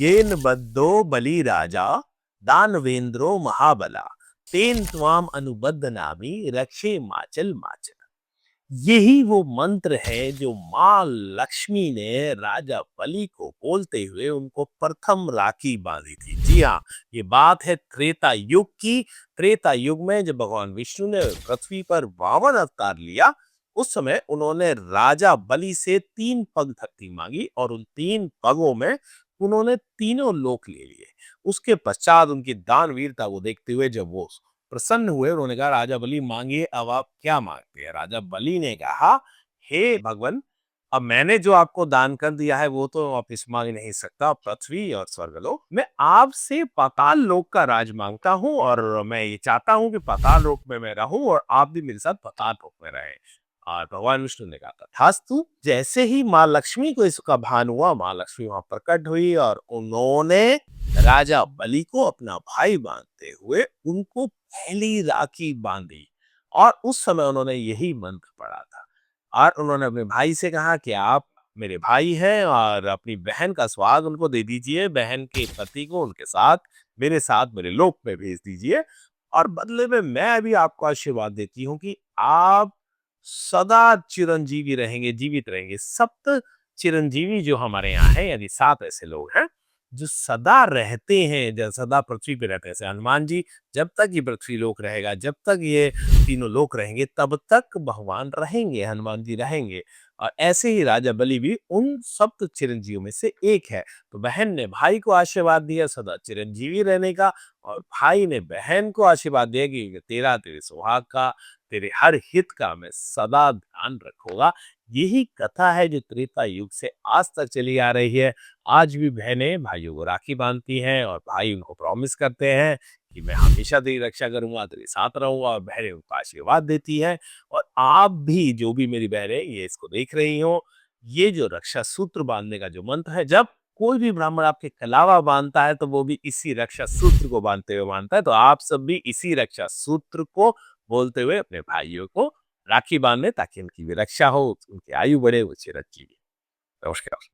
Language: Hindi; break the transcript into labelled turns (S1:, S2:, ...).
S1: येन बद्धो बलि राजा दानवेंद्रो महाबला तेन त्वाम अनुबद्ध नामी रक्षे माचल माचल। यही वो मंत्र है जो माँ लक्ष्मी ने राजा बलि को बोलते हुए उनको प्रथम राखी बांधी थी। जी हाँ, ये बात है त्रेता युग की। त्रेता युग में जब भगवान विष्णु ने पृथ्वी पर वामन अवतार लिया, उस समय उन्होंने राजा बलि से 3 पग धरती मांगी और उन 3 पगों में उन्होंने तीनों लोक ले लिए। उसके पश्चात उनकी दानवीरता को देखते हुए जब वो प्रसन्न हुए, उन्होंने कहा राजा बलि मांगिए, अब आप क्या मांगते हैं? राजा बलि ने कहा, हे भगवान, अब मैंने जो आपको दान कर दिया है वो तो वापिस मांग नहीं सकता। पृथ्वी और स्वर्गलोक, मैं आपसे पाताल लोक का राज मांगता हूँ और मैं ये चाहता हूँ कि पाताल लोक में मैं रहूं और आप भी मेरे साथ पाताल लोक में रहें। और भगवान विष्णु ने कहा तथास्तु। जैसे ही माँ लक्ष्मी को इसका भान हुआ, माँ लक्ष्मी वहां प्रकट हुई और उन्होंने राजा बलि को अपना भाई मानते हुए उनको पहली राखी बांधी। और उस समय उन्होंने यही मंत्र पढ़ा था और उन्होंने अपने भाई से कहा कि आप मेरे भाई हैं और अपनी बहन का सुहाग उनको दे दीजिए, बहन के पति को उनके साथ मेरे लोक में भेज दीजिए और बदले में मैं अभी आपको आशीर्वाद देती हूँ कि आप सदा चिरंजीवी रहेंगे, जीवित रहेंगे। सप्त चिरंजीवी जो हमारे यहाँ है, यानी 7 ऐसे लोग हैं जो सदा रहते हैं, जो सदा पृथ्वी पे रहते हैं। जैसे हनुमान जी, जब तक ये पृथ्वी लोक रहेगा, जब तक ये तीनों लोक रहेंगे, तब तक भगवान रहेंगे, हनुमान जी रहेंगे। और ऐसे ही राजा बलि भी उन सप्त चिरंजीवियों में से एक है। तो बहन ने भाई को आशीर्वाद दिया सदा चिरंजीवी रहने का और भाई ने बहन को आशीर्वाद दिया कि तेरा, तेरे सुहाग का, तेरे हर हित का मैं सदा ध्यान रखूंगा। यही कथा है जो त्रेता युग से आज तक चली आ रही है। आज भी बहनें भाइयों को राखी बांधती हैं और भाई उनको प्रॉमिस करते हैं कि मैं हमेशा तेरी रक्षा करूंगा, तेरे साथ रहूंगा, और बहनें उनको आशीर्वाद देती हैं। और आप भी, जो भी मेरी बहनें ये इसको देख रही हो, ये जो रक्षा सूत्र बांधने का जो मंत्र है, जब कोई भी ब्राह्मण आपके कलावा बांधता है तो वो भी इसी रक्षा सूत्र को बांधते हुए बांधता है। तो आप सब भी इसी रक्षा सूत्र को बोलते हुए अपने भाइयों को राखी बांधे ताकि उनकी भी रक्षा हो, उनकी आयु बढ़े, वो चिरंजीवी। नमस्कार।